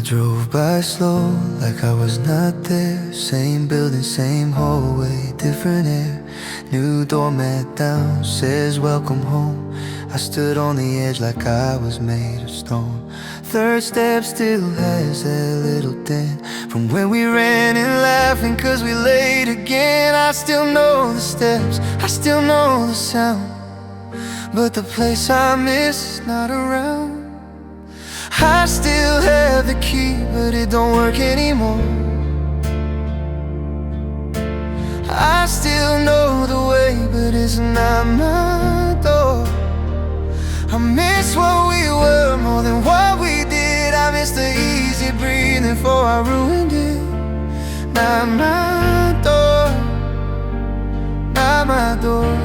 drove by slow, like I was not there. Same building, same hallway, different air. New doormat down, says welcome home. I stood on the edge like I was made of stone. Third step still has that little dent from when we ran and laughing cause we late again. I still know the steps, I still know the sound, but the place I miss is not around. I still have the key, but it don't work anymore. I still know the way, but it's not my door. I miss what we were more than what we did. I miss the easy breathing before I ruined it. Not my door, not my door.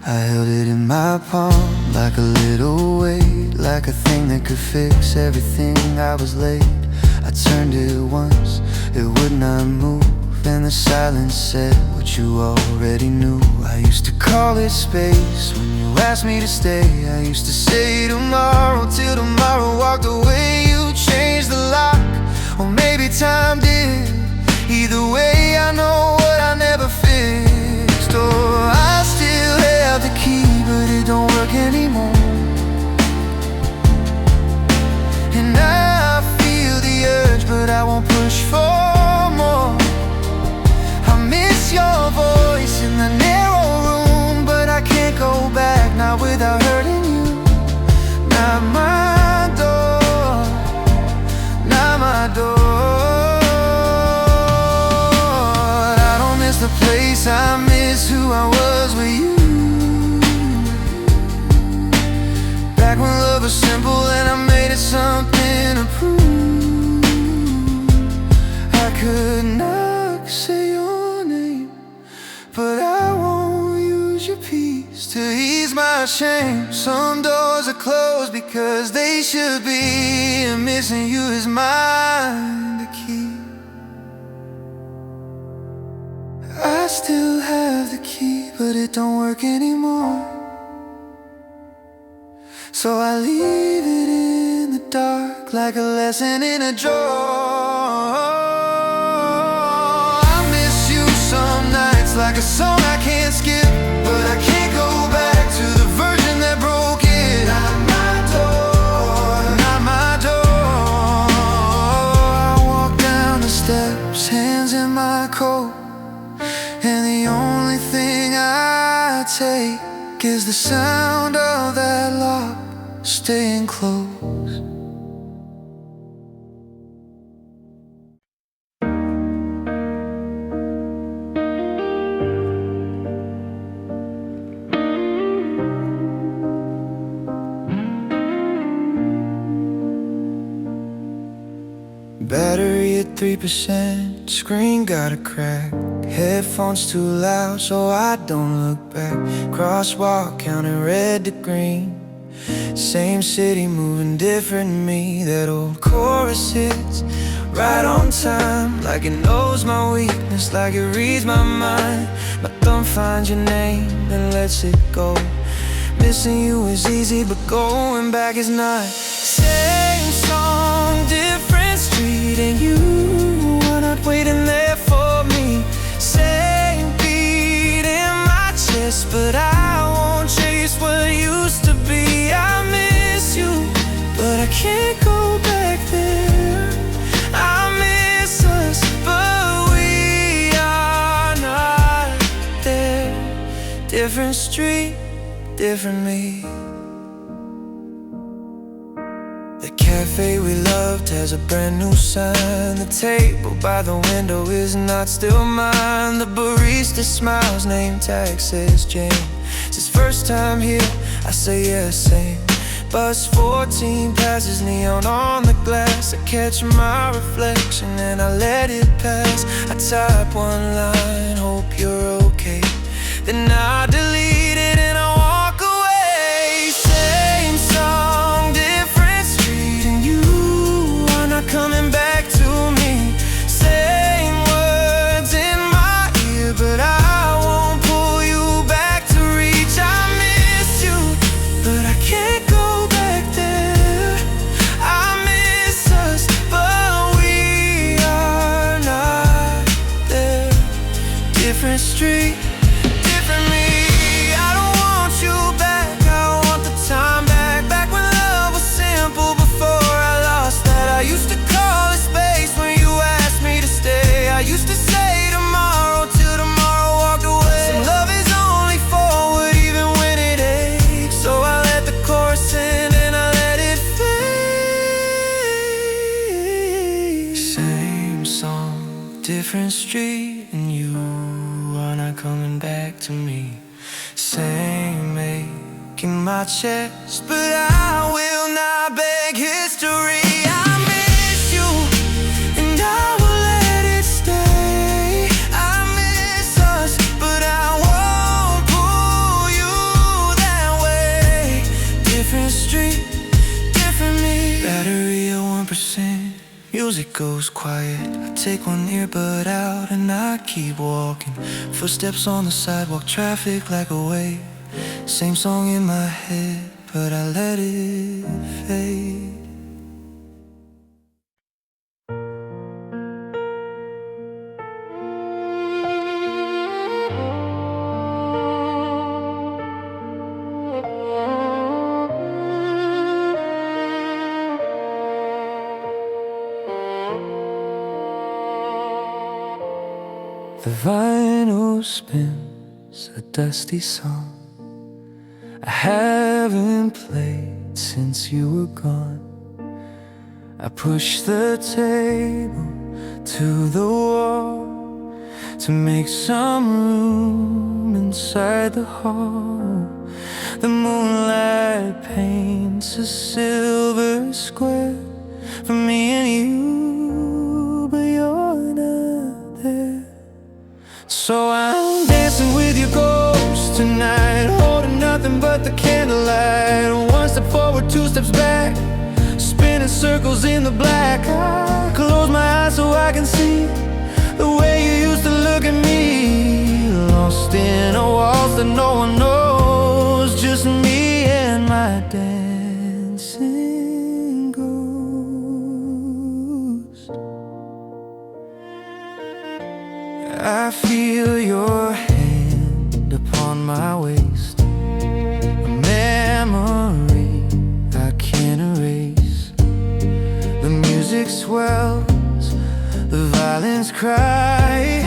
I held it in my palm like a little weight, like a thing that could fix everything. I was late, I turned it once, it would not move, and the silence said what you already knew. I used to call it space when you asked me to stay. I used to say tomorrow till tomorrow walked away. You changed the lock, or maybe time did. Either way, I know what I never fixed. Oh, I still have the key, but it don't work anymore. And I feel the urge, but I won't push for more. I miss your voice in the narrow room, but I can't go back, not without hurting you. Not my door, not my door. I don't miss the place, I miss who I was with you. Back when love was simple and I made it something to prove. I could not say your name, but I won't use your peace to ease my shame. Some doors are closed because they should be, and missing you is mine to keep. I still have the key, but it don't work anymore. So I leave it in the dark like a lesson in a drawer. I miss you some nights like a song I can't skip, but I can't go back to the version that broke it. Not my door, not my door. I walk down the steps, hands in my coat, and the only thing I take is the sound of that lock staying closed. Battery at 3%, screen got a crack. Headphones too loud so I don't look back. Crosswalk counting red to green. Same city moving different me. That old chorus hits right on time, like it knows my weakness, like it reads my mind. My thumb finds your name and lets it go. Missing you is easy, but going back is not. Same song, different street, and you are not waiting there for me. Same beat in my chest, but I won't chase what used to be. I miss you, but I can't go back there. I miss us, but we are not there. Different street, different me. The cafe we loved has a brand new sign. The table by the window is not still mine. The barista smiles, name tag says Jane. It's his first time here, I say yes, same. Bus 14 passes, neon on the glass. I catch my reflection and I let it pass. I type one line, hope you're okay. Then I delete it and I walk away. Same song, different street, and you are not coming back to me. Same words in my ear, but I won't pull you back to reach. I miss you, but I can't go back there. I miss street, different me. I don't want you back, I want the time back. Back when love was simple, before I lost that. I used to call it space when you asked me to stay. I used to say tomorrow till tomorrow walked away. Some love is only forward even when it aches. So I let the chorus in and I let it fade. Same song, different street, and you are not coming back to me. Same ache in my chest, but I will not beg history. I miss you, and I will let it stay. I miss us, but I won't pull you that way. Different street, different me. Battery at 1%, music goes quiet. I take one earbud out and I keep walking. Footsteps on the sidewalk, traffic like a wave. Same song in my head, but I let it fade. The vinyl spins a dusty song I haven't played since you were gone. I push the table to the wall to make some room inside the hall. The moonlight paints a silver square for me and you, but you're not there. So I'm dancing with your ghost tonight, holding nothing but the candlelight. One step forward, two steps back, spinning circles in the black. I close my eyes so I can see the way you used to look at me. Lost in a waltz that no one knows, just me and my dancing ghost. I feel your hand upon my waist, a memory I can't erase. The music swells, the violins cry,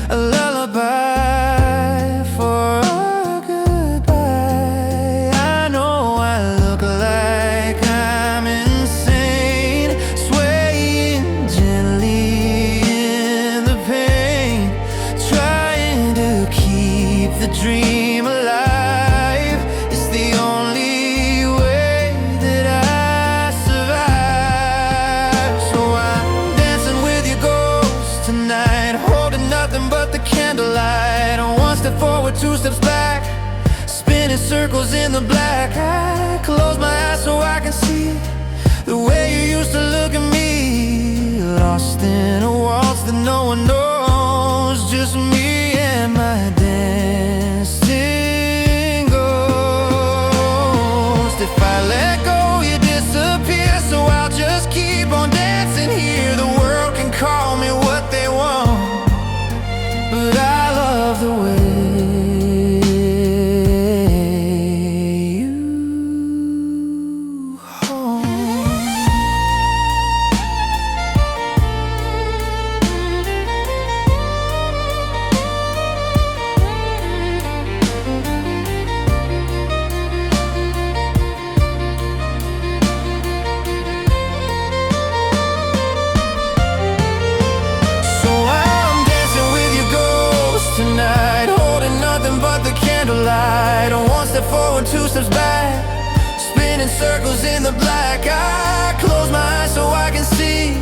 a lullaby for our goodbye. I know I look like I'm insane, swaying gently in the pain, trying to keep the dream alive. It's the only way that I survive. So I'm dancing with your ghost tonight, holding nothing but the candlelight. One step forward, two steps back, spinning circles in the black. I close my eyes so I can see the way you used to look at me. Lost in a waltz that no one knows, just me and my dancing ghost. If I let go, you disappear, so I'll just keep on dancing here. The world can call me what they want, but I love the way you hold. So I'm dancing with your ghost tonight, holding nothing but the candlelight. One step forward, two steps back, spinning circles in the black. I close my eyes so I can see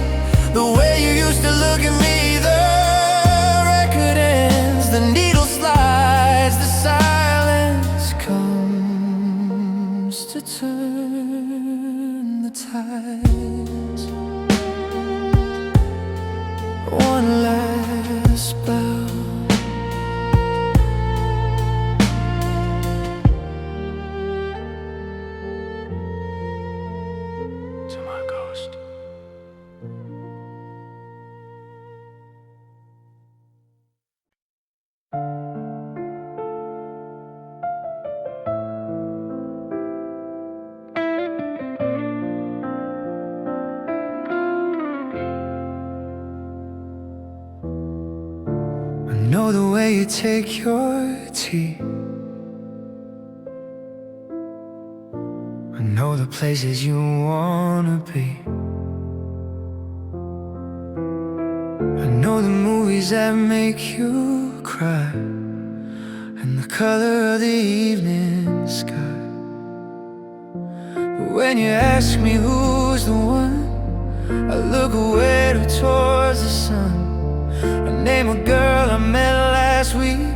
the way you used to look at me. The record ends, the needle slides, the silence comes to turn the tides. One last bow, to my ghost. I know the way you take your tea. I know the places you wanna be. I know the movies that make you cry, and the color of the evening sky. But when you ask me who's the one, I look away towards the sun. I name a girl I met last week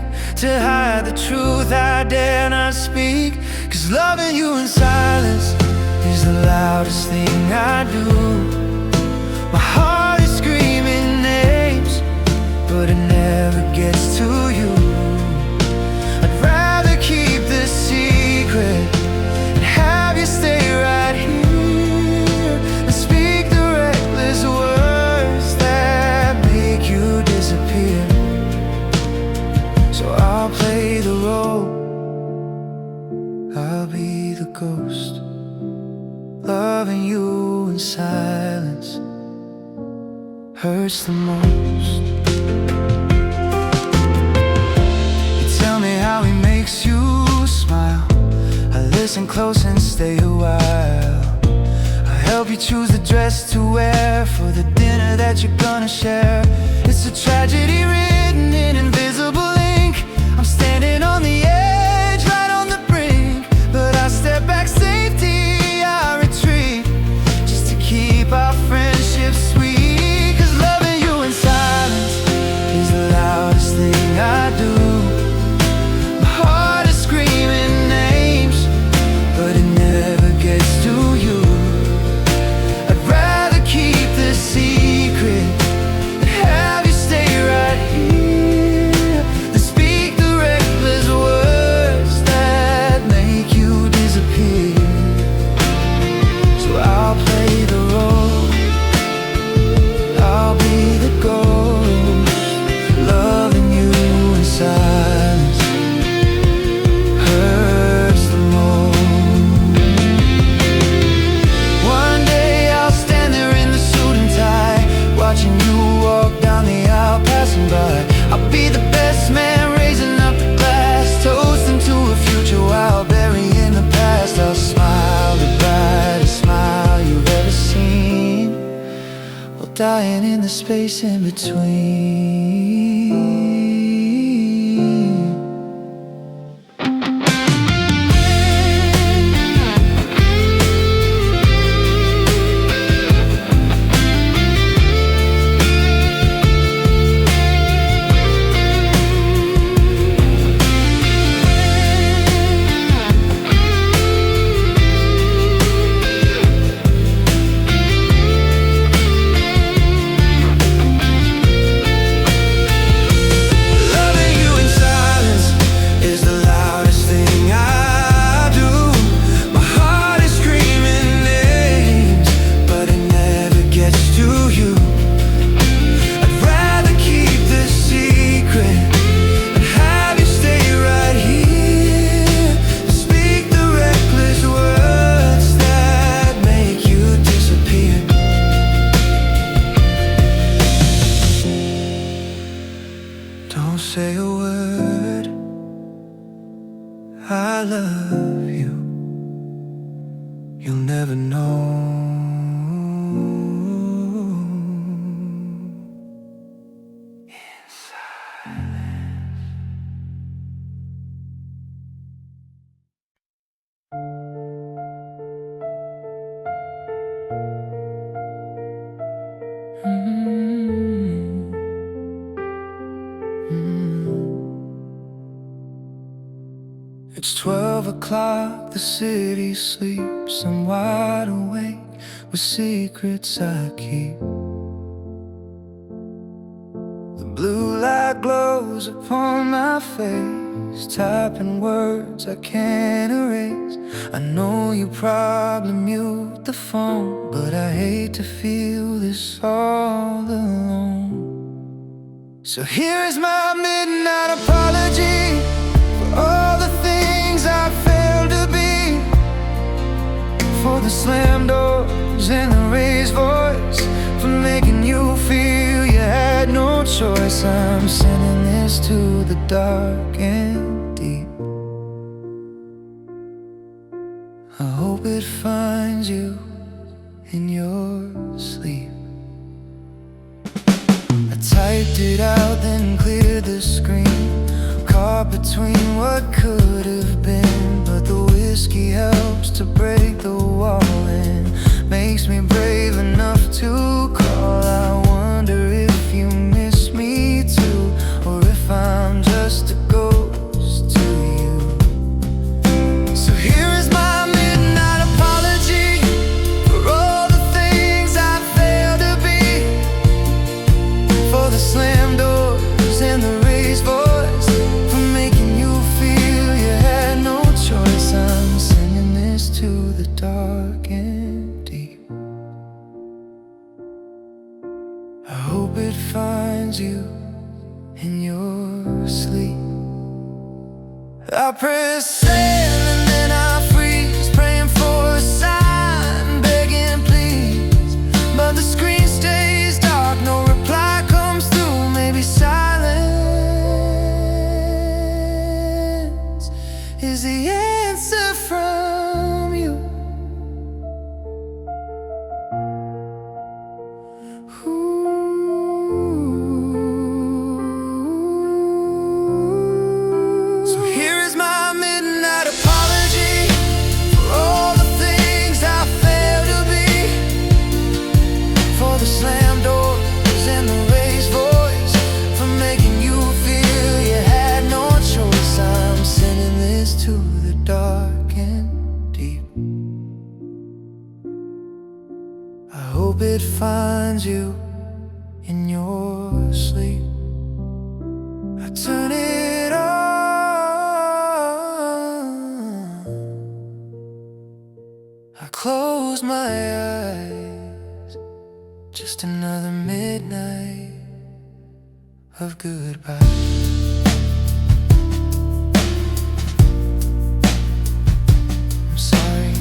to hide the truth I dare not speak. 'Cause loving you in silence is the loudest thing I do. My heart is screaming names, but it never gets to you. I'd rather keep this secret and have you stay right here and speak the reckless words that make you disappear. So I'll play the role, I'll be the ghost, loving you in silence hurts the most. You tell me how he makes you smile, I listen close and stay a while. I help you choose the dress to wear for the dinner that you're gonna share. It's a tragedy written in invisible ink. I'm standing on the edge, right on the brink, but I step back, safety I retreat, just to keep our friendship sweet. 'Cause loving you in silence is the loudest thing I do. My heart is screaming names, but it never gets to you. I'd rather keep this secret and have you stay right here than speak the reckless words that make you disappear. So I'll play the role, I'll be the ghost, loving you in silence hurts the most. One day I'll stand there in the suit and tie, watching you walk down the aisle, passing by. I'll be the best man, raising up the glass, toasting to a future while burying the past. I'll smile the brightest smile you've ever seen, while dying in the space in between. Don't say a word, I love you. You'll never know. It's 12 o'clock, the city sleeps. I'm wide awake with secrets I keep. The blue light glows upon my face, typing words I can't erase. I know you probably mute the phone, but I hate to feel this all alone. So here's my midnight apology for all the things I failed to be, for the slam doors and the raised voice, for making you feel you had no choice, I'm sending this to the dark and deep. I hope it finds you in your sleep. I typed it out, then cleared the screen. Caught between what could have been, but the whiskey helps to break the wall and makes me brave enough to call. I wonder if you miss me too, or if I'm just a ghost to you. So here is my midnight apology for all the things I failed to be, for the slam doors and the raised voice, for making you feel you had no choice. I'm sending this to the dark and deep. I hope it finds you in your sleep. I press send and then I freeze, praying for a sign, begging please, but the screen stays dark, no reply comes through. Maybe silence is the answer from you. So here is my midnight apology for all the things I failed to be, for the slam doors and the raised voice, for making you feel you had no choice. I'm sending this to the dark and deep. I hope it finds you in your sleep. I turn it on, I close my eyes, just another midnight of goodbye. I'm sorry.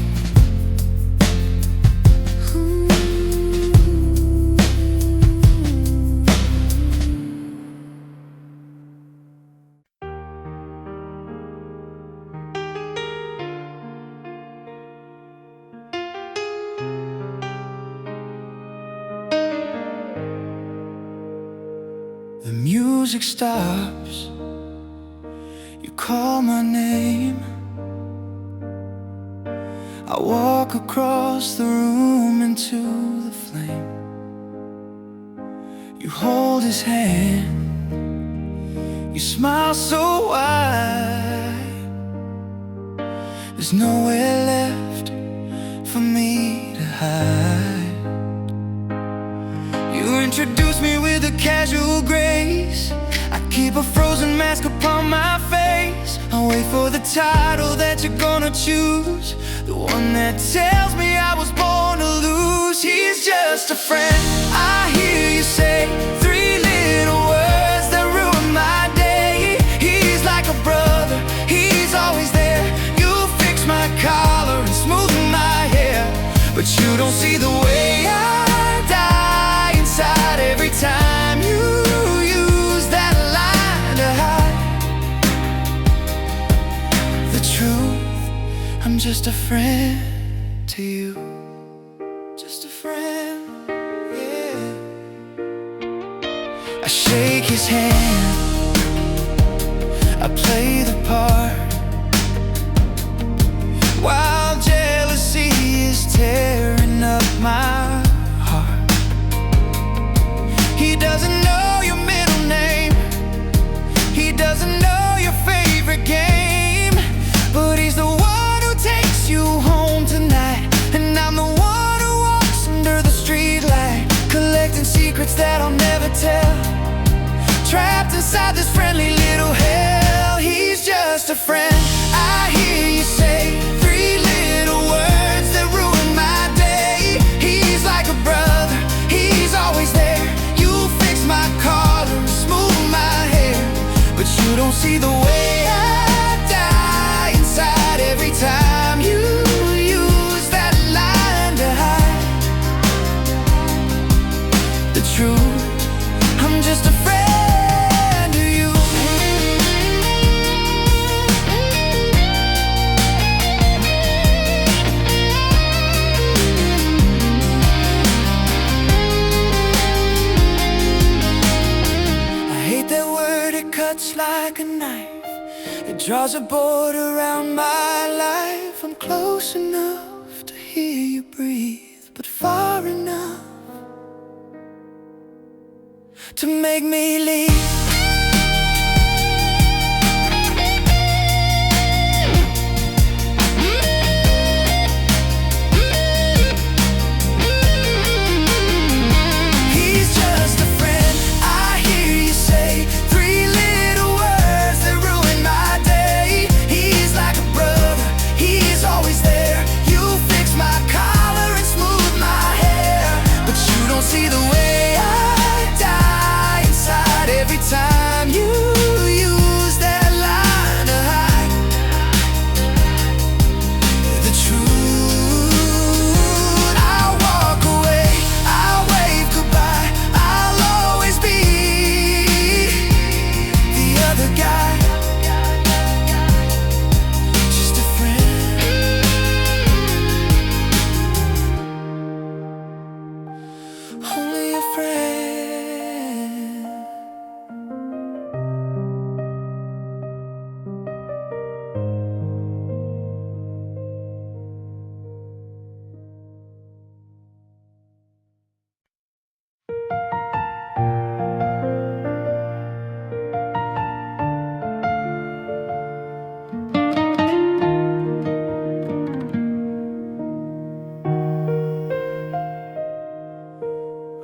The music stops, you call my name. I walk across the room into the flame. You hold his hand, you smile so wide. There's nowhere left for me to hide. You introduce me with a casual grace. I keep a frozen mask upon my face. I wait for the title that you're gonna choose, the one that tells me I was born to lose. He's just a friend, I hear you say, three little words that ruin my day. He's like a brother, he's always there. You fix my collar and smooth my hair, but you don't see the way I die inside every time you use that line to hide the truth. I'm just a friend to you, just a friend, yeah. I shake his hand, I play the part, while jealousy is tearing up my heart. He doesn't know your middle name, he doesn't know your favorite game, but he's the one who takes you home tonight, and I'm the one who walks under the streetlight, collecting secrets that I'll never tell, trapped inside this friendly little hell. He's just a friend, I hear you say, three little words that ruin my day. He's like a brother, he's always there. You fix my collar and smooth my hair, but you don't see the way I die inside every time you use that line to hide the truth. I'm just a friend cuts like a knife. It draws a border around my life. I'm close enough to hear you breathe, but far enough to make me leave.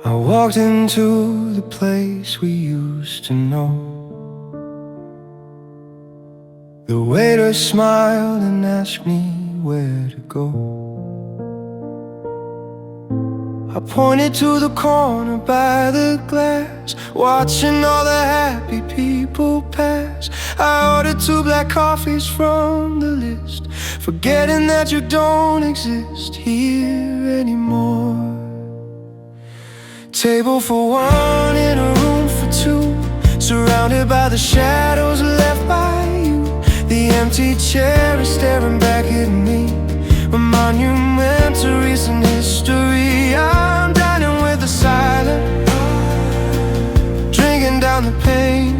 I walked into the place we used to know. The waiter smiled and asked me where to go. I pointed to the corner by the glass, watching all the happy people pass. I ordered 2 black coffees from the list, forgetting that you don't exist here anymore. Table for 1 in a room for 2, surrounded by the shadows left by you. The empty chair is staring back at me, a monument to recent history. I'm dining with the silent, drinking down the pain,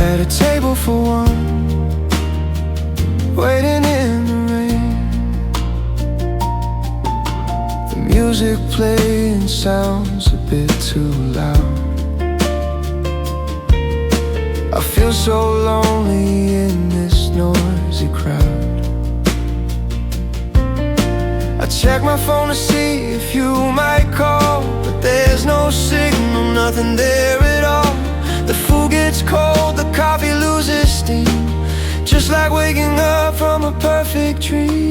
at a table for 1, waiting in the rain. The music playing sounds a bit too loud. I feel so lonely in this noisy crowd. I check my phone to see if you might call, but there's no signal, nothing there at all. The food gets cold, the coffee loses steam, just like waking up from a perfect dream.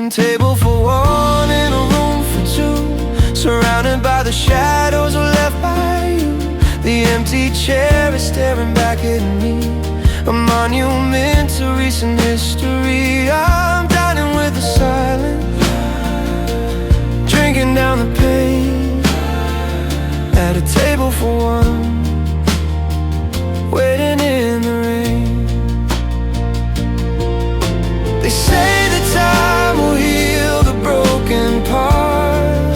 Table for 1 in a room for 2, surrounded by the shadows left by you. The empty chair is staring back at me, a monument to recent history. I'm dining with the silence, drinking down the pain, at a table for 1, waiting in the rain. They say that time will heal the broken part,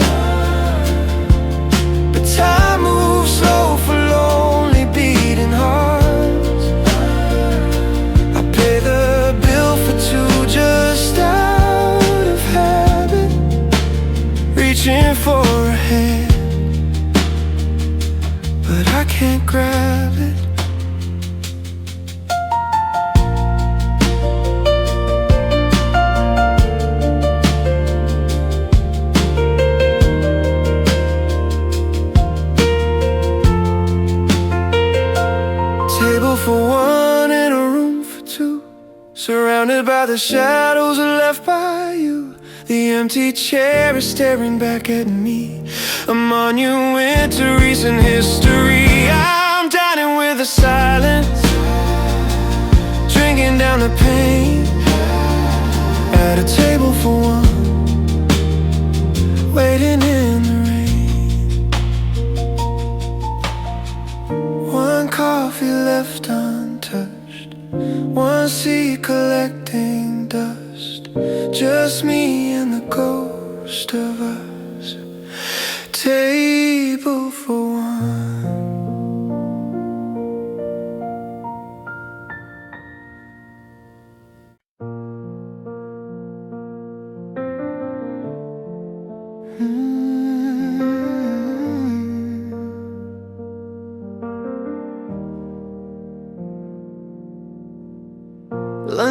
but time moves slow for lonely beating hearts. I pay the bill for 2 just out of habit, reaching for a hand, but I can't grab it. Table for 1 in a room for 2, surrounded by the shadows left by you. The empty chair is staring back at me, a monument to recent history. I'm dining with the silence, drinking down the pain, at a table for 1, waiting in the rain. 1 coffee left untouched, 1 seat collecting dust, just me and the ghost of us. Table for 1.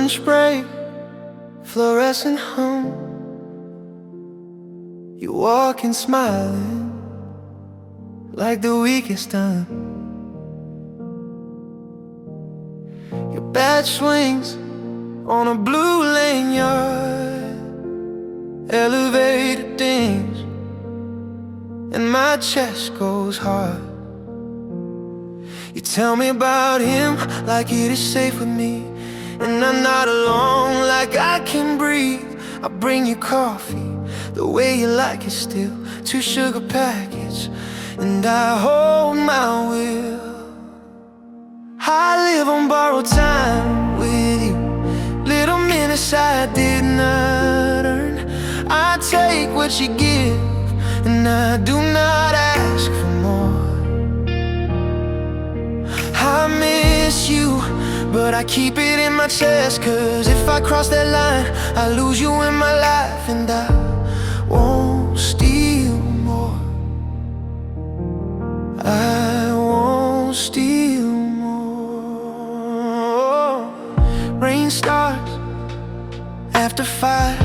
lunch break, fluorescent home. You walking smiling like the weekend's done. Your bat swings on a blue lanyard, elevator dings, and my chest goes hard. You tell me about him like it is safe with me, and I'm not alone, like I can breathe. I bring you coffee the way you like it still, 2 sugar packets, and I hold my will. I live on borrowed time with you, little minutes I did not earn. I take what you give, and I do not ask for more. I miss you, but I keep it in my chest, 'cause if I cross that line, I lose you in my life. And I won't steal more, I won't steal more. Rain starts after 5.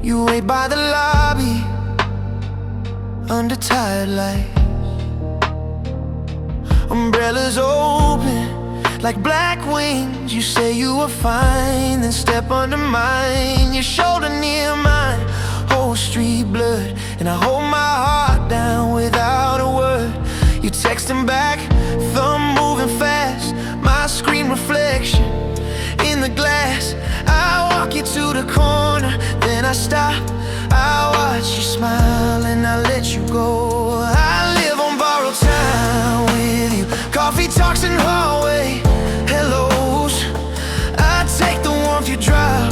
You wait by the lobby under tired lights. Umbrellas open like black wings. You say you were fine, then step under mine. Your shoulder near mine, whole street blood, and I hold my heart down without a word. You texting back, thumb moving fast, my screen reflection in the glass. I walk you to the corner, then I stop. I watch you smile and I let you go. I live on borrowed time with you, coffee talks in hallway hellos. I take the warmth you drop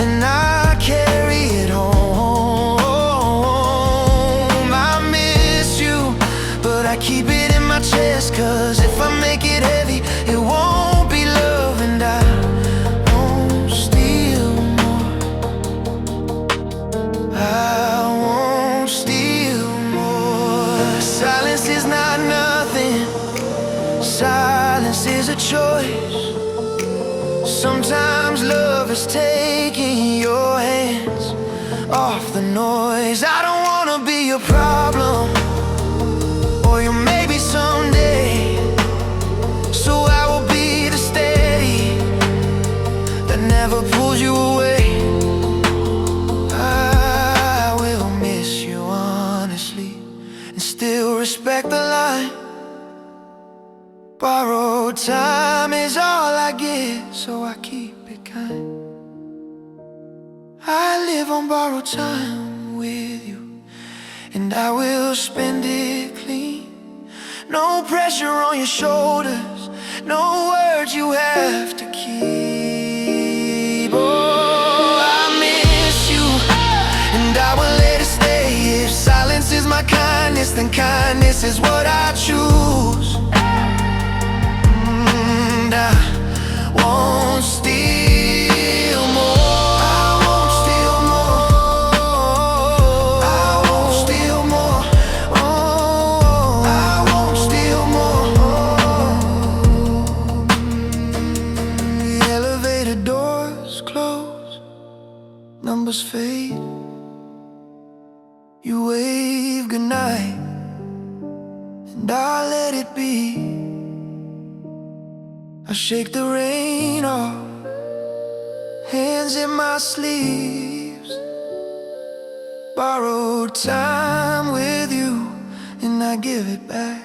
and I carry it home. I miss you, but I keep it in my chest, 'cause if I make it heavy, it won't be love. And I won't steal more, I won't steal more. Silence is not nothing, silence is a choice. Sometimes love is taking your hands off the noise. I don't wanna be your problem, or you maybe someday. So I will be the steady that never pulls you away. I will miss you honestly, and still respect the line. Borrowed time is all I get, so I keep it kind. I live on borrowed time with you, and I will spend it clean. No pressure on your shoulders, no words you have to keep. Oh, I miss you, and I will let it stay. If silence is my kindness, then kindness is what I choose. I won't steal more, I won't steal more, I won't steal more, oh, I won't steal more. The elevator doors close, numbers fade. You wave goodnight, and I let it be. I shake the rain off, hands in my sleeves. Borrowed time with you, and I give it back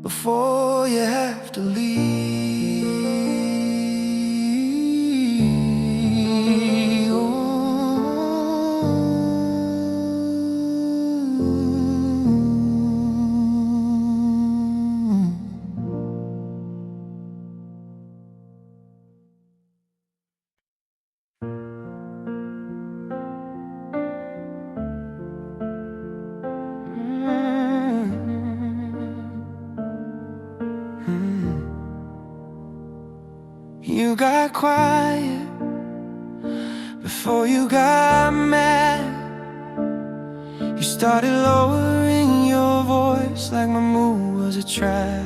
before you have to leave. You got quiet before you got mad. You started lowering your voice like my mood was a trap.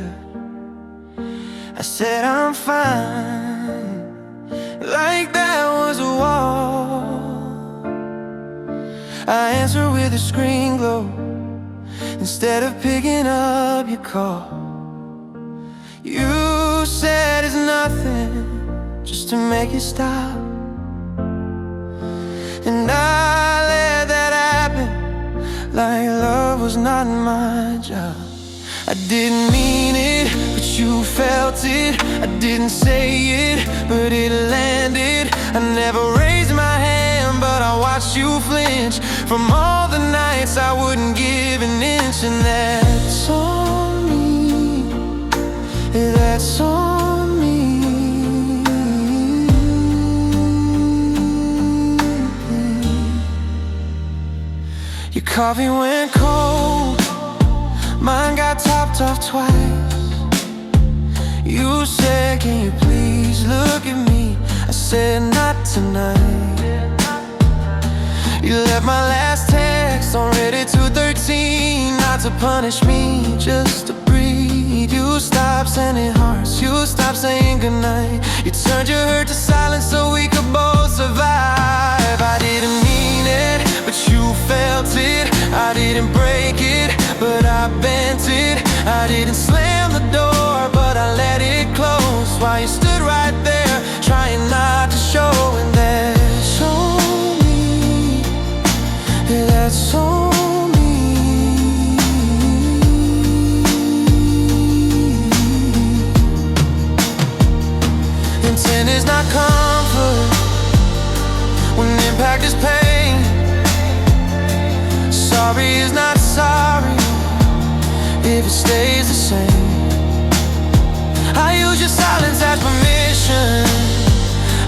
I said I'm fine, like that was a wall. I answered with a screen glow instead of picking up your call. You said it's nothing, just to make you stop. And I let that happen, like love was not my job. I didn't mean it, but you felt it. I didn't say it, but it landed. I never raised my hand, but I watched you flinch from all the nights I wouldn't give an inch. And that's on me, that's on me. Your coffee went cold, mine got topped off twice. You said, can you please look at me? I said, not tonight. You left my last text on Reddit 213, not to punish me, just to breathe. You stopped sending hearts, you stopped saying goodnight. You turned your hurt to silence so we could both survive. I didn't mean it, but you felt it. I didn't break it, but I bent it. I didn't slam the door, but I let it close while you stood right there, trying not to show. And that's on me, that's on me. Intent is not comfort when impact is pain. Sorry is not sorry if it stays the same. I use your silence as permission,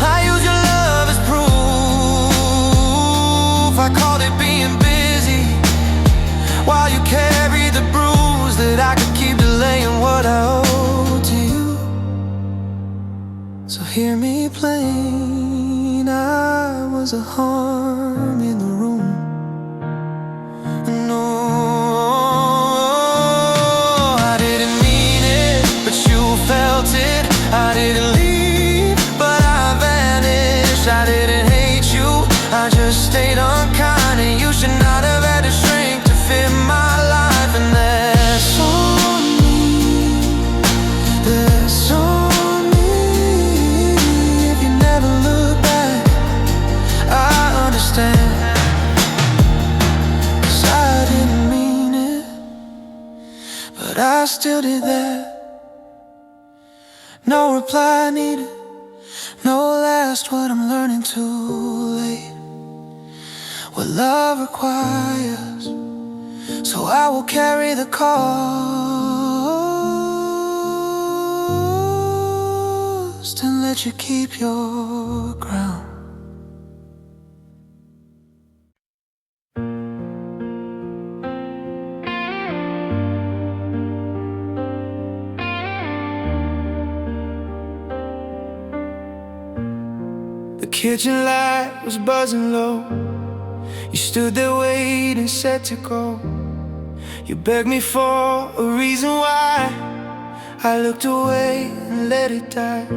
I use your love as proof. I called it being busy while you carry the bruise that I could keep delaying what I owe to you. So hear me plain, I was a harm in the room. No, I didn't mean it, but you felt it. I didn't leave, but I vanished. I didn't hate you, I just stayed unkind. And you should not have had to shrink to fit my life. And that's on me, that's on me. If you never look back, I understand. But I still did that. No reply needed, no last word, I'm learning too late what love requires. So I will carry the cost and let you keep your ground. The kitchen light was buzzing low. You stood there waiting, set to go. You begged me for a reason why. I looked away and let it die.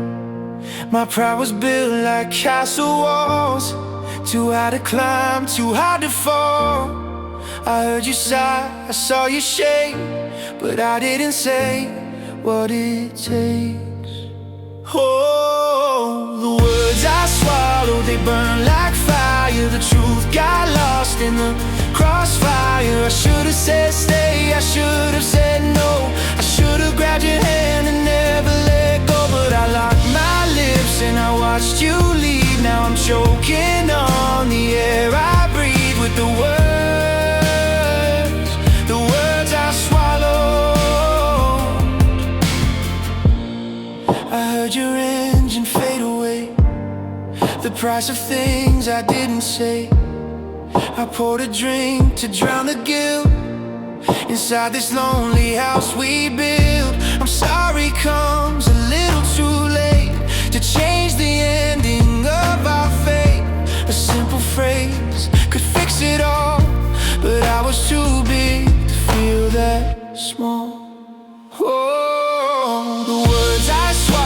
My pride was built like castle walls, too high to climb, too hard to fall. I heard you sigh, I saw you shake, but I didn't say what it takes. Oh, the words I swallowed, they burn like fire. The truth got lost in the crossfire. I should have said stay, I should have said no. I should have grabbed your hand and never let go. But I locked my lips and I watched you leave. Now I'm choking on the air I breathe with the words I swallowed. I heard your engine fade away, the price of things I didn't say. I poured a drink to drown the guilt inside this lonely house we built. I'm sorry comes a little too late to change the ending of our fate. A simple phrase could fix it all, but I was too big to feel that small. Oh, the words I swallowed,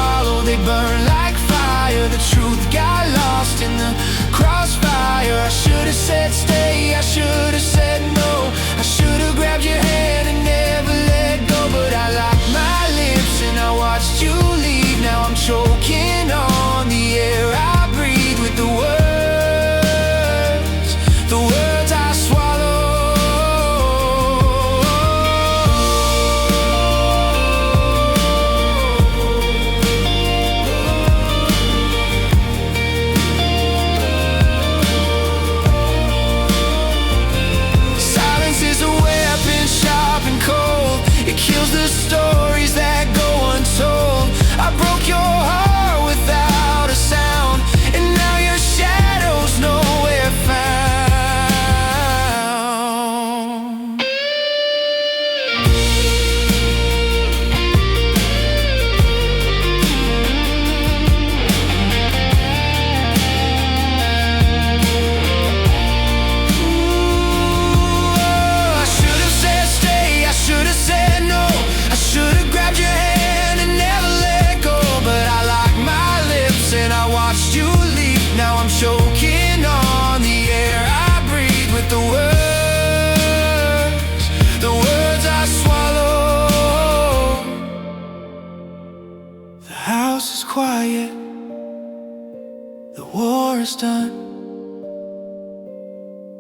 done.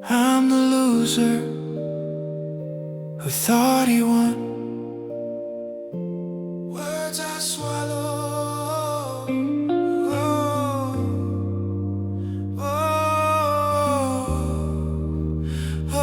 I'm the loser who thought he won. Words I swallow. Oh, oh, oh.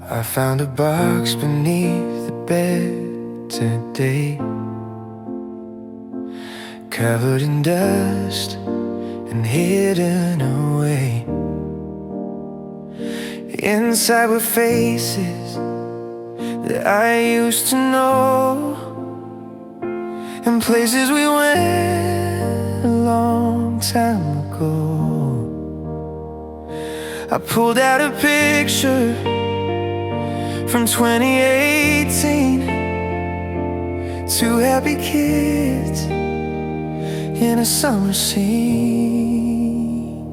I found a box beneath the bed today, covered in dust and hidden away. Inside were faces that I used to know, and places we went a long time ago. I pulled out a picture from 2018, two happy kids in a summer scene.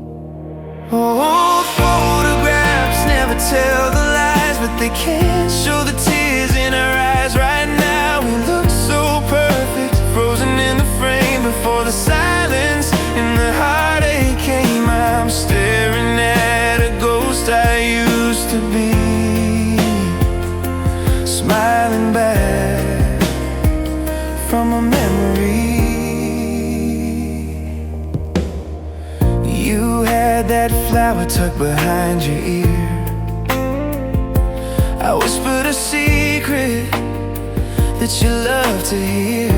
Oh, photographs never tell the lies, but they can't show the tears in our eyes. Right now we look so perfect, frozen in the frame before the silence and the heartache came. I'm staring at a ghost I used to be, smiling back from a memory. You had that flower tucked behind your ear. I whispered a secret that you love to hear.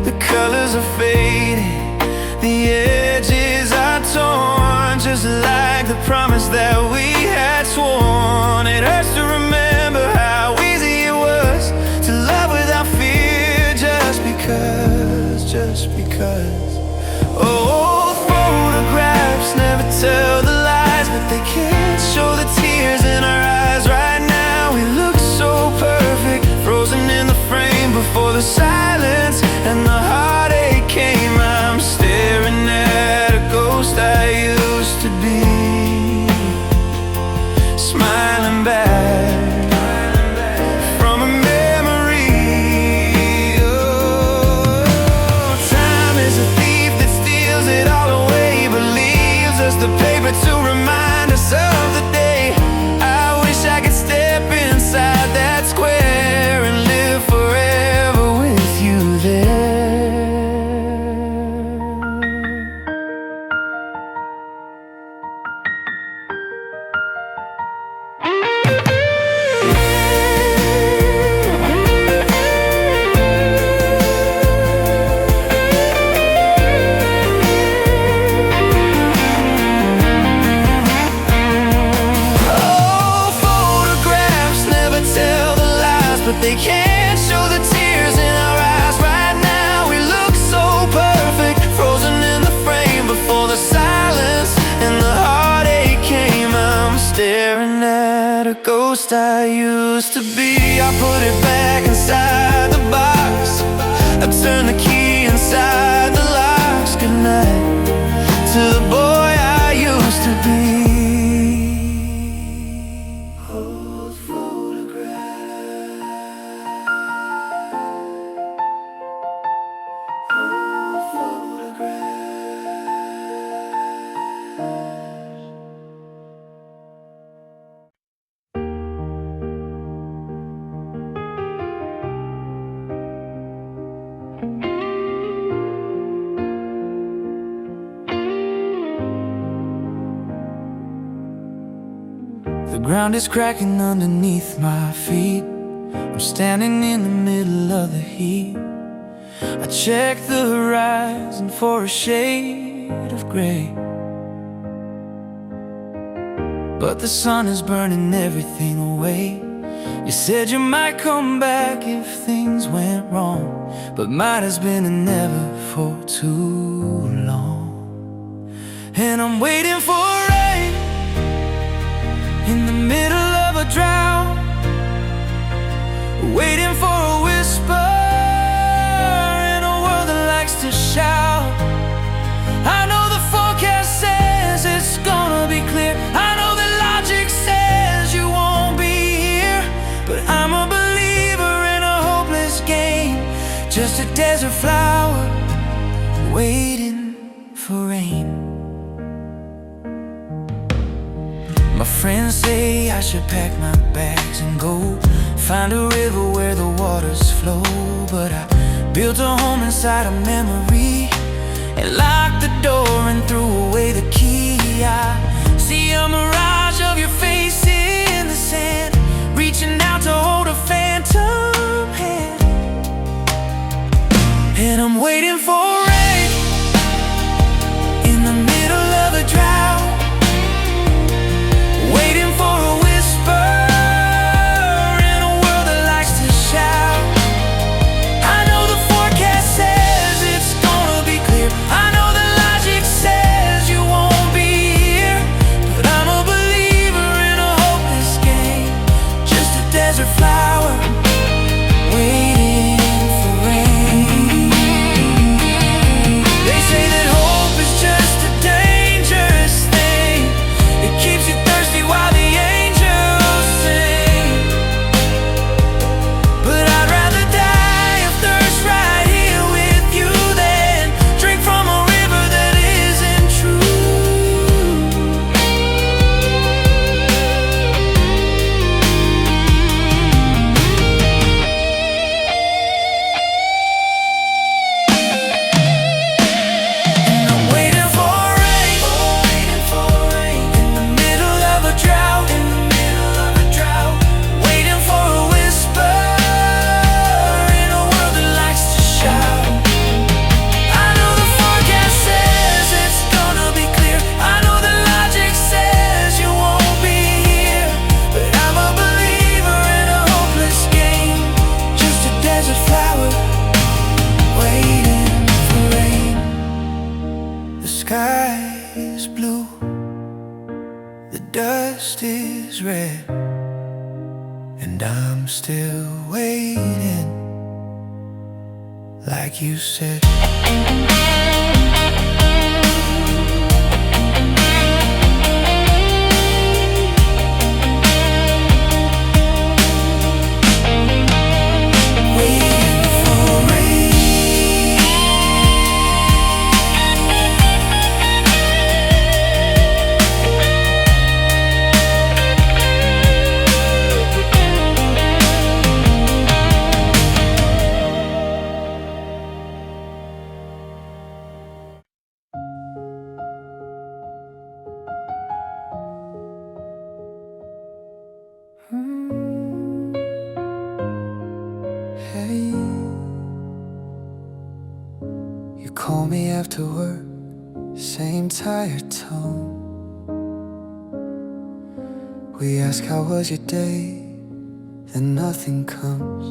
The colors are faded, the edges are torn, just like the promise that we had sworn. It hurts to remember how easy it was to love without fear, just because. Oh, photographs never tell the lies, but they can't show the tears in our eyes. Right now we look so perfect, frozen in the frame before the silence and the heartache came. I'm staring at a ghost I used to be, smiling back from a memory. Oh, time is a thief that steals it all away, but leaves us the paper to remind us of the day. I wish I could step inside that square and live forever with you there. But they can't show the tears in our eyes. Right now we look so perfect, frozen in the frame before the silence and the heartache came. I'm staring at a ghost I used to be. I put it back inside the box, I turned the key inside the locks. Good night to the boy I used to be. The ground is cracking underneath my feet. I'm standing in the middle of the heat. I check the horizon for a shade of gray, but the sun is burning everything away. You said you might come back if things went wrong, but mine has been a never for too long. And I'm waiting for rain in the middle of a drought, waiting for a whisper just a desert flower waiting for rain. My friends say I should pack my bags and go find a river where the waters flow, but I built a home inside a memory and locked the door and threw away the key. I see a mirage of your face in the sand, reaching out to hold a phantom hand. And I'm waiting for rain in the middle of a drought, waiting for a whisper in a world that likes to shout. I know the forecast says it's gonna be clear, I know the logic says you won't be here, but I'm a believer in a hopeless game, just a desert flower waiting for rain. They say that hope is just a dangerous thing, it keeps you thirsty while the angels sing. But I'd rather die of thirst right here with you than drink from a river that isn't true. And I'm waiting for rain, in the middle of a drought, waiting for a whisper in a world that likes to shout. I know the forecast says it's gonna be clear, I know the logic says you won't be here, but I'm a believer in a hopeless game, just a desert flower waiting for rain. The sky is blue, the dust is red, and I'm still waiting, like you said. Waiting for rain. Hey, you call me after work, same tired tone. We ask how was your day, then nothing comes.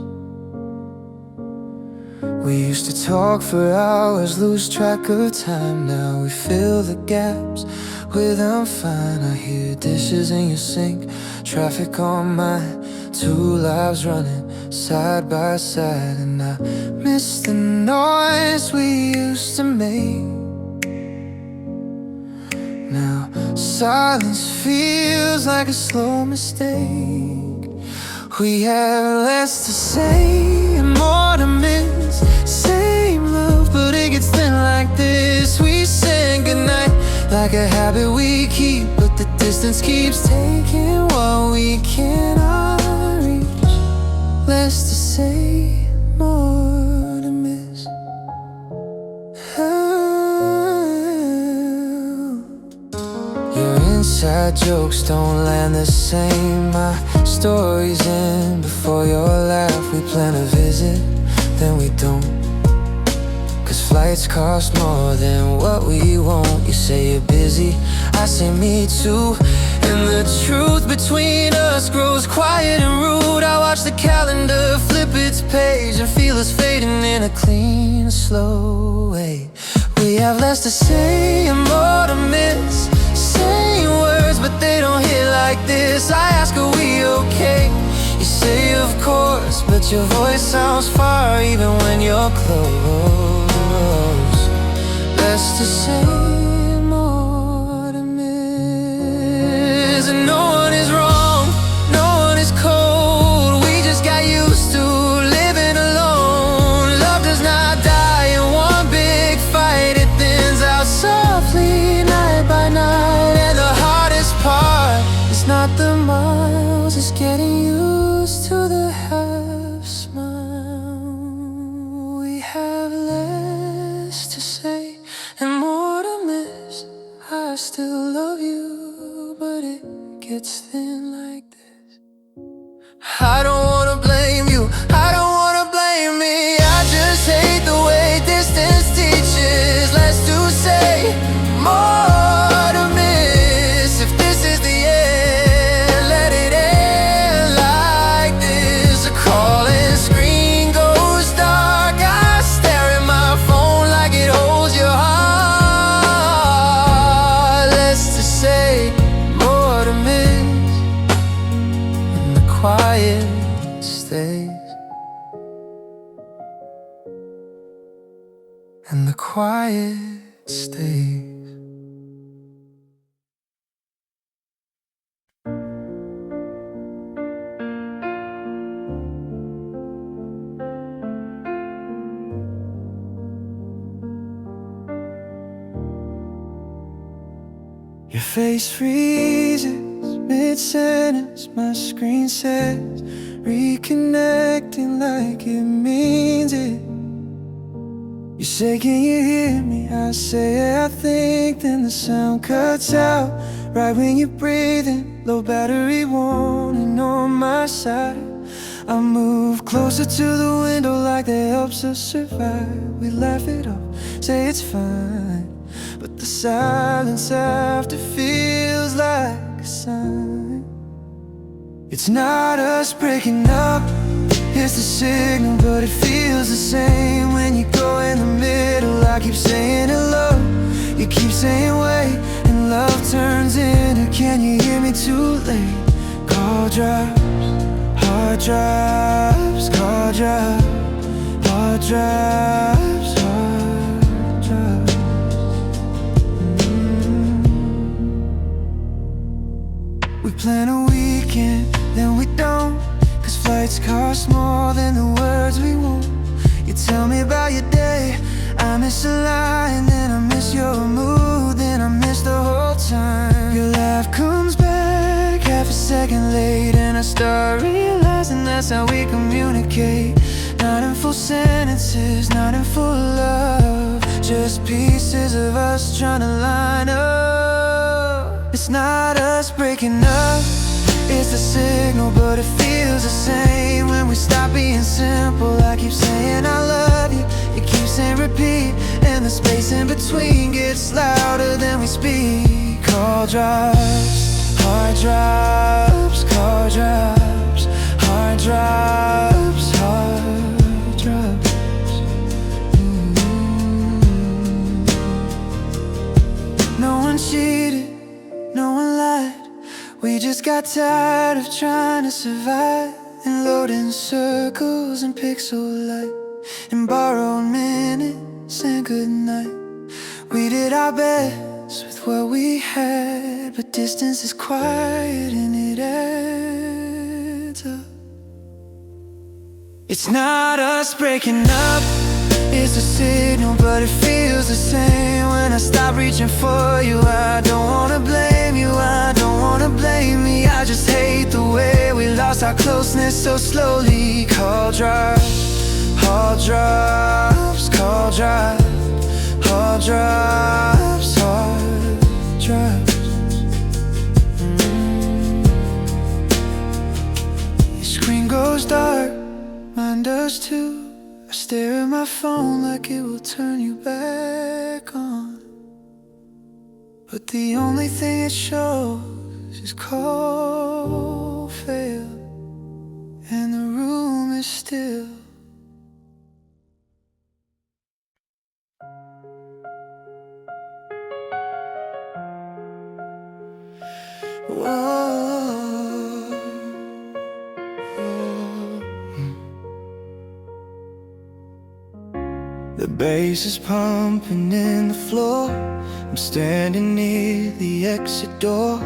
We used to talk for hours, lose track of time. Now we fill the gaps with I'm fine. I hear dishes in your sink, traffic on mine, two lives running side by side. And I miss the noise we used to make. Now silence feels like a slow mistake. We have less to say and more to miss. Same love, but it gets thin like this. We say goodnight like a habit we keep, but the distance keeps taking what we cannot reach. Less to say, more to miss. Your inside jokes don't land the same. My story's in before your laugh. We plan a visit, then we don't, 'cause flights cost more than what we want. You say you're busy, I say me too, and the truth between us grows quiet and rude. I watch the calendar flip its page and feel us fading in a clean, slow way. We have less to say and more to miss. Same words, but they don't hit like this. I ask, are we okay? You say of course, but your voice sounds far even when you're close. Less to say, more to miss. And no one is wrong, no one is cold. We just got used to living alone. Love does not I still love you, but it gets thin like this. I don't wanna blame you, I don't wanna blame me. I just hate the way distance teaches less to say, more to miss. If this is the end, let it end like this. A calling screen goes dark, I stare at my phone like it holds your heart. Less to say, more to miss, and the quiet stays. And the quiet stays. Your face freezes mid-sentence, my screen says reconnecting like it means it. You say, can you hear me? I say, yeah, I think. Then the sound cuts out right when you're breathing. Low battery warning on my side. I move closer to the window like that helps us survive. We laugh it off, say it's fine, but the silence after feels like a sign. It's not us breaking up, it's the signal, but it feels the same when you go in the middle. I keep saying hello, you keep saying wait, and love turns into can you hear me too late. Call drops, heart drops, call drops, heart drops, heart drops. We plan a weekend, then we don't, 'cause flights cost more than the words we want. You tell me about your day, I miss a line, then I miss your mood, then I miss the whole time. Your laugh comes back half a second late, and I start realizing that's how we communicate. Not in full sentences, not in full love, just pieces of us trying to line up. It's not us breaking up, it's a signal, but it feels the same when we stop being simple. I keep saying I love you, you keep saying repeat, and the space in between gets louder than we speak. Call drops, heart drops, call drops, heart drops, heart drops. No one cheated, no one lied, we just got tired of trying to survive and load in circles and pixel light and borrowed minutes and good night. We did our best with what we had, but distance is quiet and it adds up. It's not us breaking up, it's a signal, but it feels the same when I stop reaching for you. I don't wanna blame you, I don't wanna blame me. I just hate the way we lost our closeness so slowly. Call drops, heart drops, call drops, heart drops, heart drops. Your screen goes dark, mine does too. I stare at my phone like it will turn you back on, but the only thing it shows is call failed, and the room is still. Whoa. The bass is pumping in the floor. I'm standing near the exit door.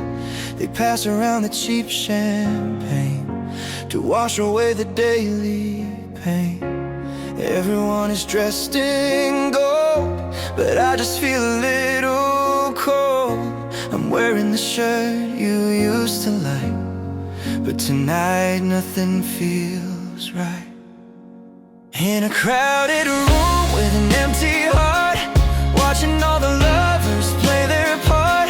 They pass around the cheap champagne to wash away the daily pain. Everyone is dressed in gold, but I just feel a little cold. I'm wearing the shirt you used to like, but tonight nothing feels right. In a crowded room with an empty heart, watching all the lovers play their part.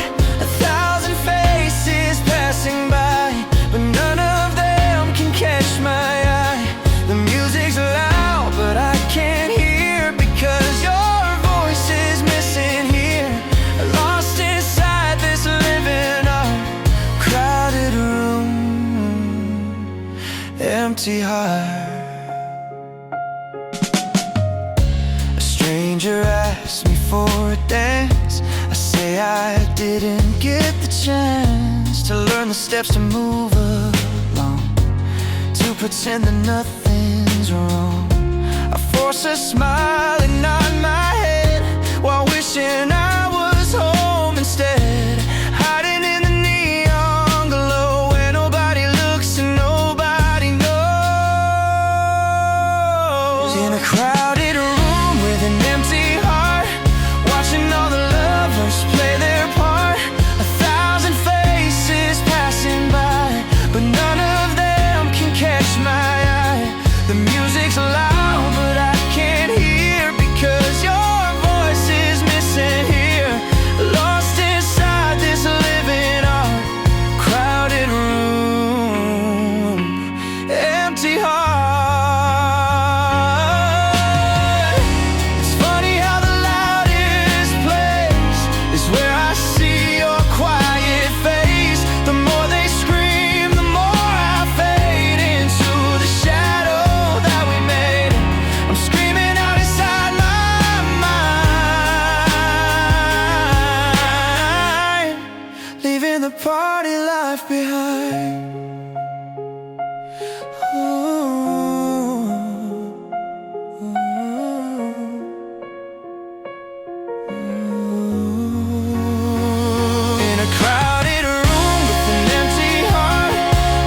empty heart. A stranger asked me for a dance. I say I didn't get the chance to learn the steps to move along, to pretend that nothing's wrong. I force a smile and nod my head while wishing I was home instead, hiding in the neon glow where nobody looks and nobody knows. In a crowded room with an empty heart, watching all the lovers play their part. 1,000 faces passing by, but none of them can catch my eye. The music's loud, but I can't hear because your voice is missing here. Lost inside this living art, crowded room, empty heart. It's funny how the loudest place is where I see your quiet face. The more they scream, the more I fade into the shadow that we made. I'm screaming out inside my mind, leaving the party life behind. In a crowded room with an empty heart,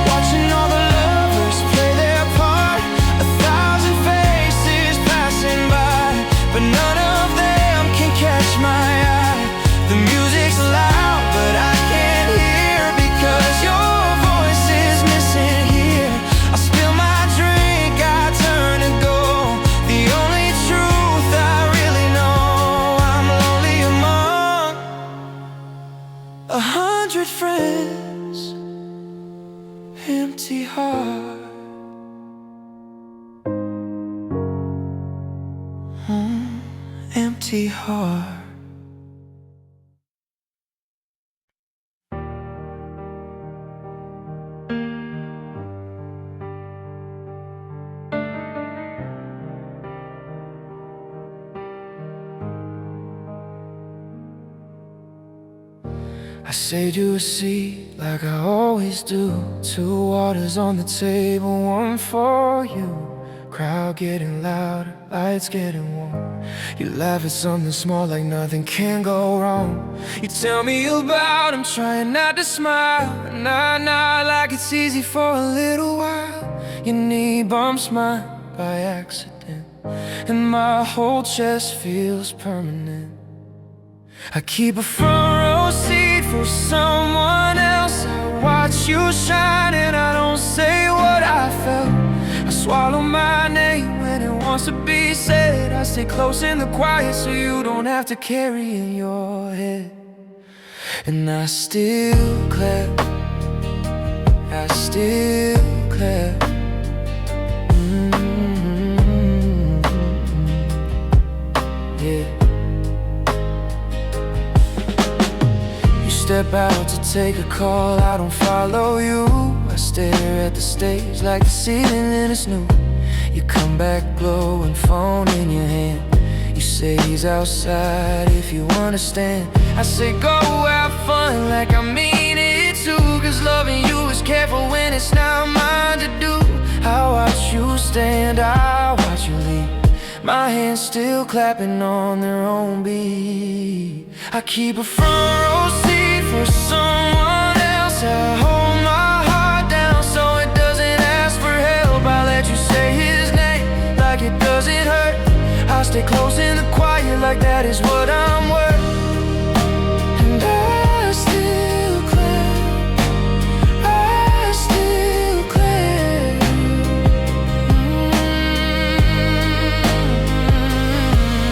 watching all the lovers play their part. 1,000 faces passing by, but none of them can catch my eye. The music's loud, but I can't hear because your voice is missing here. I spill my drink, I turn to go. The only truth I really know, I'm lonely among 100 friends, empty heart. Empty heart. I saved you a seat like I always do. 2 waters on the table, one for you. Crowd getting louder, lights getting warm. You laugh at something small like nothing can go wrong. You tell me about him, trying not to smile. Nah, like it's easy for a little while. Your knee bumps mine by accident, and my whole chest feels permanent. I keep a front row seat for someone else. I watch you shine and I don't say what I felt. I swallow my name when it wants to be said. I stay close in the quiet so you don't have to carry in your head. And I still clap, I still clap. Yeah. Step out to take a call, I don't follow you. I stare at the stage like the ceiling and it's new. You come back glowing, phone in your hand. You say he's outside if you understand. I say go have fun like I mean it too, cause loving you is careful when it's not mine to do. I watch you stand, I watch you leave, my hands still clapping on their own beat. I keep a front row seat for someone else. I hold my heart down so it doesn't ask for help. I let you say his name like it doesn't hurt. I stay close in the quiet like that is what I'm worth. And I still clap, I still clap.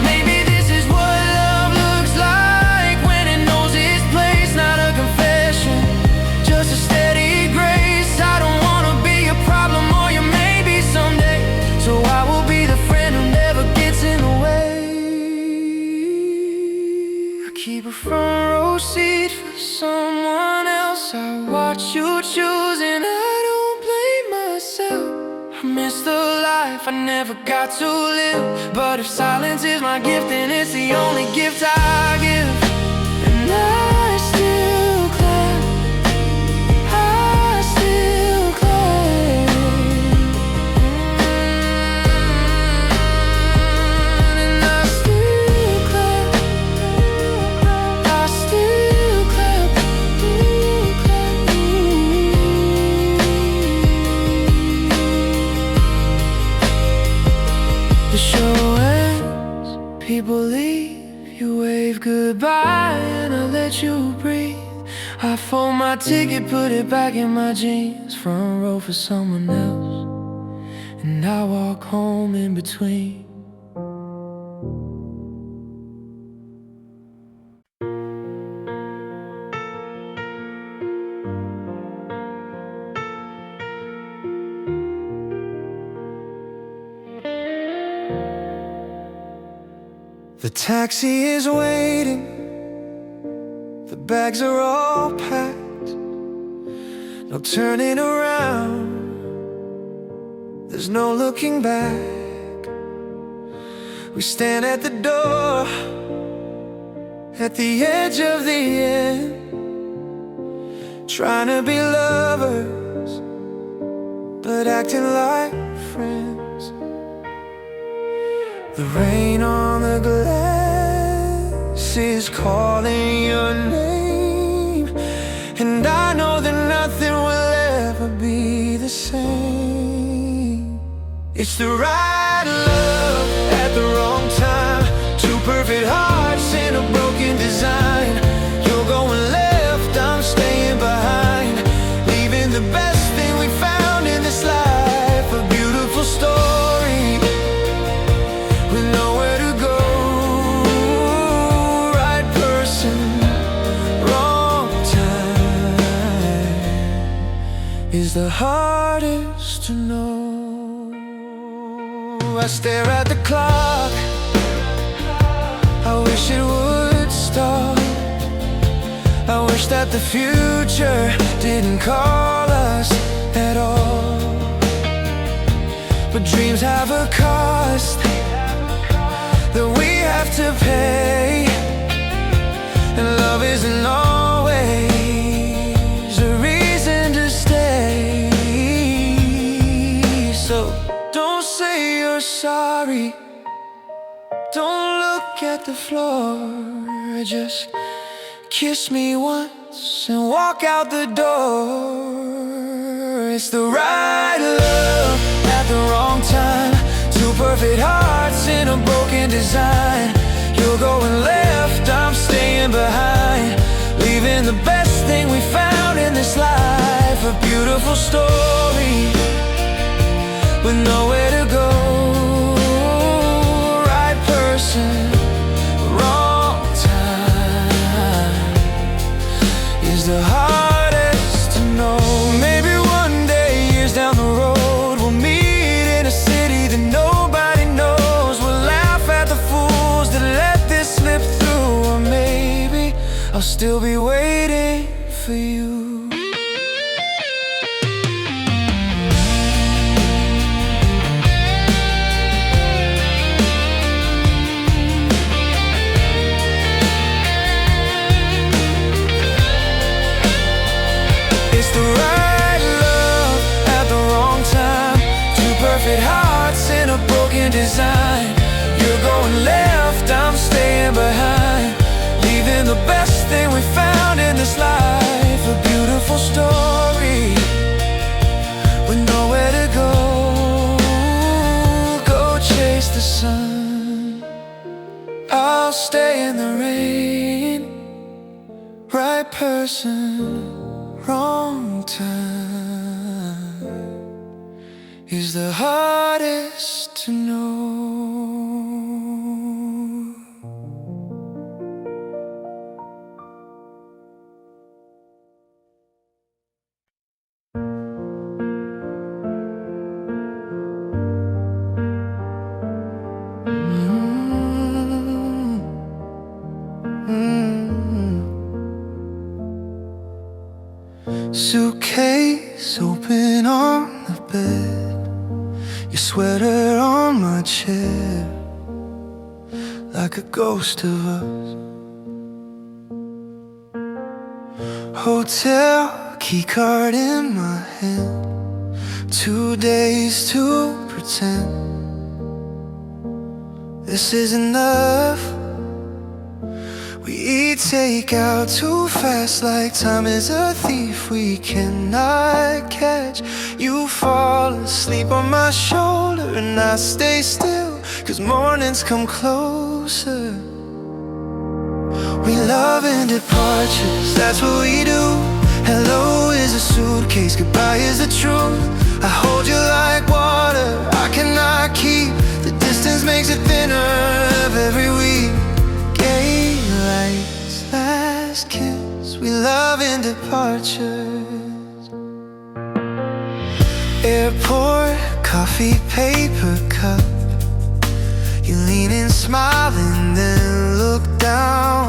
Maybe this is what love looks like when it knows its place. Not a confession, just a steady grace. I don't wanna be a problem or you maybe someday, so I will be the friend who never gets in the way. I keep a front row seat for someone else. I watch you choose and I don't blame myself. it's the life I never got to live. But if silence is my gift, then it's the only gift I give. And I still clap, I still clap. And I still clap, I still clap, The show ends, people leave, you wave goodbye and I let you breathe. I fold my ticket, put it back in my jeans, front row for someone else, and I walk home in between. The taxi is waiting, the bags are all packed, no turning around, there's no looking back. We stand at the door, at the edge of the end, trying to be lovers, but acting like friends. The rain on the glass is calling your name, and I know that nothing will ever be the same. It's the right love at the wrong time, two perfect hearts in a broken design. You're going left, I'm staying behind, leaving the best thing we found in this life, a beautiful story with nowhere to go. Right person, wrong time is the hardest to know. I stare at the clock, I wish it would stop. I wish that the future didn't call us at all. But dreams have a cost that we have to pay, and love isn't always a reason to stay. So don't say you're sorry, don't look at the floor, just kiss me once and walk out the door. It's the right love at the wrong time, two perfect hearts in a broken design. You're going left, I'm staying behind, leaving the best thing we found in this life, a beautiful story with nowhere to go. Right person, wrong time is the hardest to know. Maybe one day, years down the road, we'll meet in a city that nobody knows. We'll laugh at the fools that let this slip through, or maybe I'll still be waiting for you. It's the right love at the wrong time, two perfect hearts in a broken design. You're going left, I'm staying behind, leaving the best thing we found in this life, a beautiful story with nowhere to go. Go chase the sun, I'll stay in the rain. Right person, wrong time is the hardest to know. Suitcase open on the bed, Your sweater on my chair, like a ghost of us. Hotel keycard in my hand, 2 days to pretend this is enough. We eat takeout too fast, like time is a thief we cannot catch. You fall asleep on my shoulder and I stay still, 'cause mornings come closer. We love in departures, that's what we do. Hello is a suitcase, goodbye is the truth. I hold you like water, I cannot keep. The distance makes it thinner every week. Gay lights, last kiss, we love in departures. Airport, coffee, paper cup. You lean in smiling, then look down.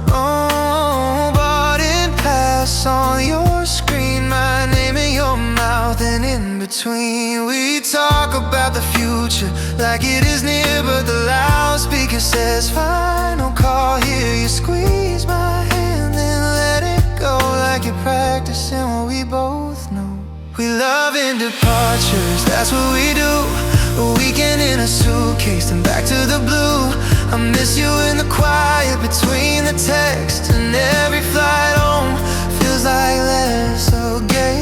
Oh, boarding pass on your screen, my name in your mouth, and in between we talk about the future like it is near, but the loudspeaker says final call. Here you squeeze my hand, then let it go, like you're practicing what we both know. We love in departures, that's what we do. A weekend in a suitcase and back to the blue. I miss you in the quiet between the texts, and every flight home feels like less. So gay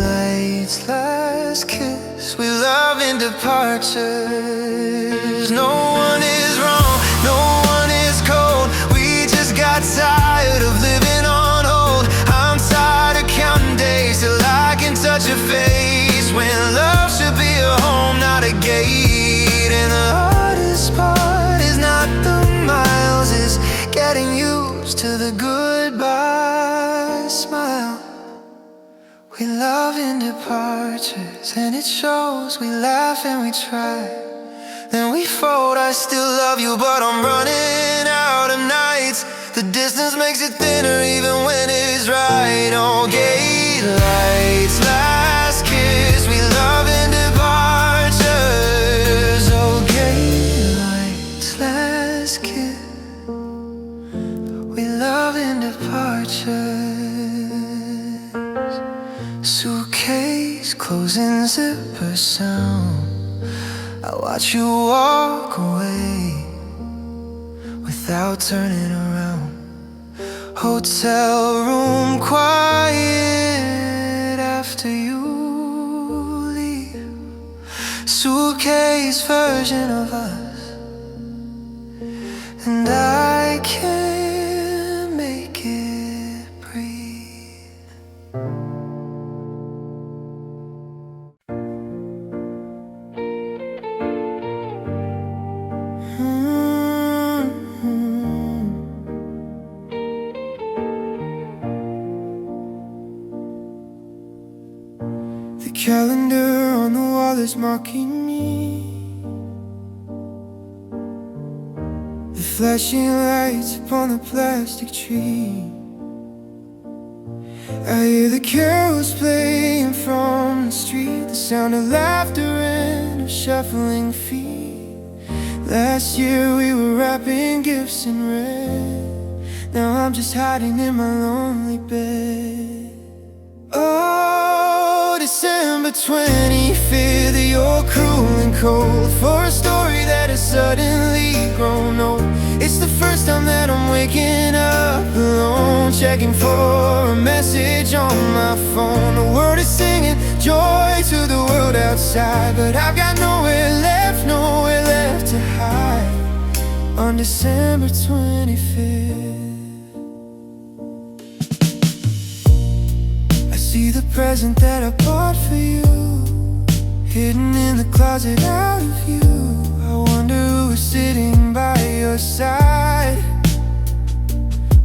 lights, last kiss, we love in departures. No one is wrong, no one is cold. We just got tired of living on hold. I'm tired of counting days till I can touch your face, when love should be a home, not a gate. And the hardest part is not the miles, it's getting used to the goodbye smile. We love in departures, and it shows. We laugh and we try, then we fold. I still love you, but I'm running out of nights. The distance makes it thinner even when it's right. Oh, gate lights, last kiss, we love in departures. Oh, gate lights, last kiss, we love in departures. Suitcase closing, zipper sound. I watch you walk away without turning around. Hotel room quiet after you leave. Suitcase version of us, and I can't make it breathe. The calendar on the wall is mocking me. The flashing lights upon the plastic tree. I hear the carols playing from the street, the sound of laughter and of shuffling feet. Last year we were wrapping gifts in red. Now I'm just hiding in my lonely bed. Oh, December 25th, you're cruel and cold, for a story that has suddenly grown old. It's the first time that I'm waking up alone, checking for a message on my phone. The world is singing joy to the world outside, but I've got nowhere left to hide on December 25th. See the present that I bought for you, hidden in the closet out of view. I wonder who is sitting by your side,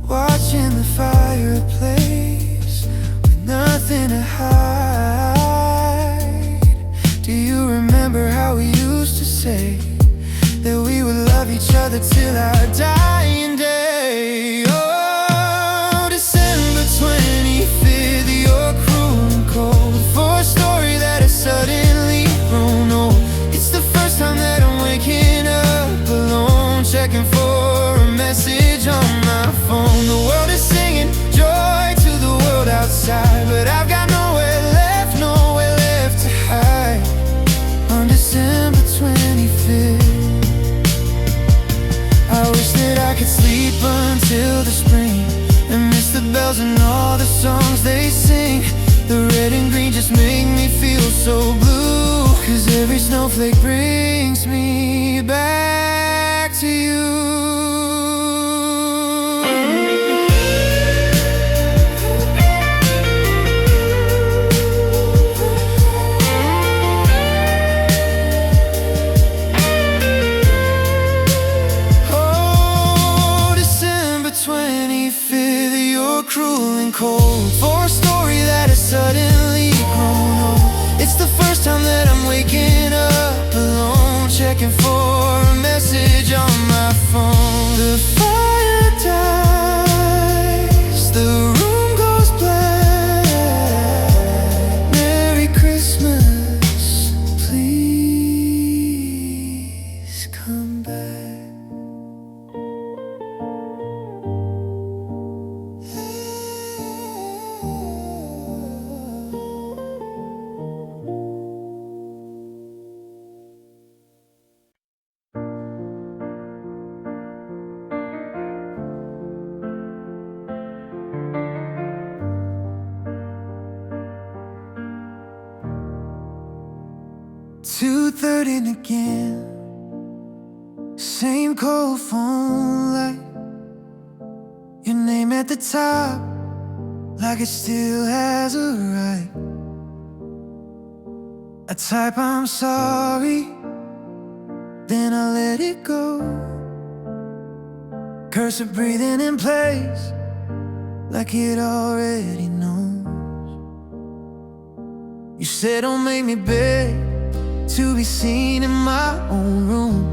watching the fireplace with nothing to hide. Do you remember how we used to say that we would love each other till our dying day? Oh, December 25th, you're cruel and cold, for a story that has suddenly grown old. It's songs they sing. The red and green just make me feel so blue. 'Cause every snowflake brings me back to you. Cruel and cold, for a story that has suddenly grown old. It's the first time that I'm waking up alone, checking for a message on my phone. The fire dies, the room goes black. Merry Christmas, please come back. 2:30 again, same cold phone light. Your name at the top, like it still has a right. I type I'm sorry, then I let it go. Cursor breathing in place, like it already knows. You said don't make me beg to be seen in my own room.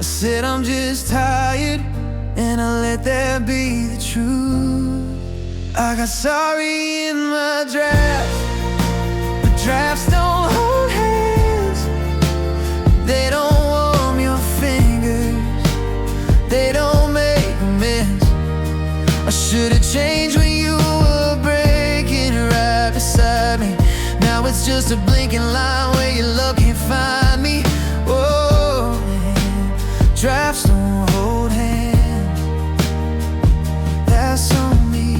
I said I'm just tired, and I let that be the truth. I got sorry in my draft, but drafts don't hold hands. They don't warm your fingers, they don't make amends. I should've changed when you were breaking right beside me. Now it's just a blinking line where your love can't find me. Oh, drafts don't hold hands, that's on me.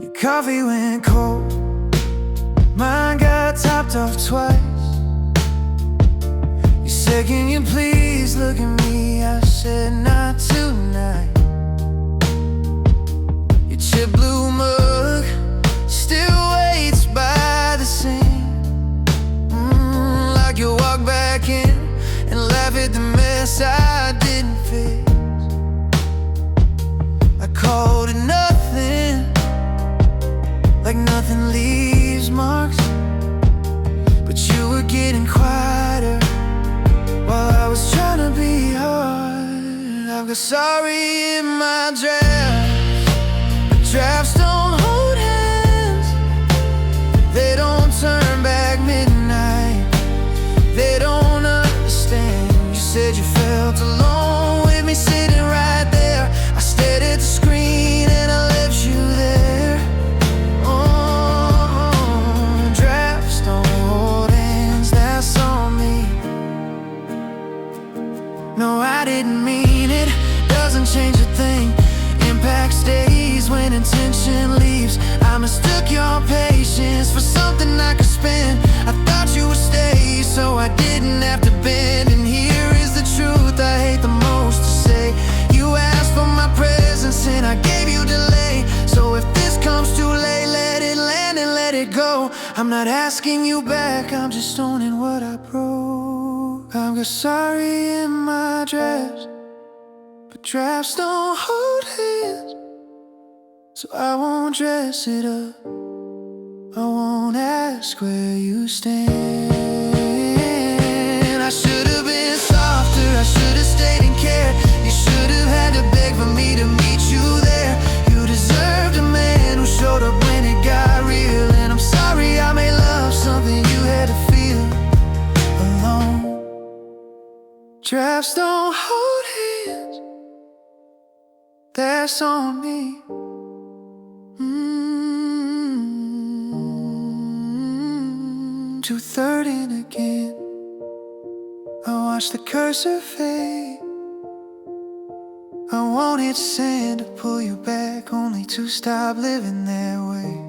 Your coffee went cold, mine got topped off twice. You said, can you please look at me? I said, not tonight. Your chip blue mug still waits by the sink, like you walk back in and laugh at the mess I didn't fix. I called it nothing, like nothing leaves marks, but you were getting quieter while I was trying to be hard. I've got sorry in my drafts, but drafts don't hold hands. They don't turn back midnight, they don't understand. You said you felt alone with me sitting right there. I stared at the screen and I left you there. Oh, drafts don't hold hands, that's on me. No, I didn't mean it, doesn't change a thing. Impact stays when intention leaves. I mistook your patience for something I could spend. I thought you would stay, so I didn't have to bend. And here is the truth I hate the most to say. You asked for my presence and I gave you delay. So if this comes too late, let it land and let it go. I'm not asking you back, I'm just owning what I broke. I'm got sorry in my drafts, but drafts don't hold hands. So I won't dress it up, I won't ask where you stand. I should have been softer, I should have stayed and cared. You should have had to beg for me to meet you there. You deserved a man who showed up when it got real. And I'm sorry I made love something you had to feel alone. Drafts don't hold hands, that's on me. 2:30 again, I watch the cursor fade. I I wanted sand to pull you back, only to stop living that way.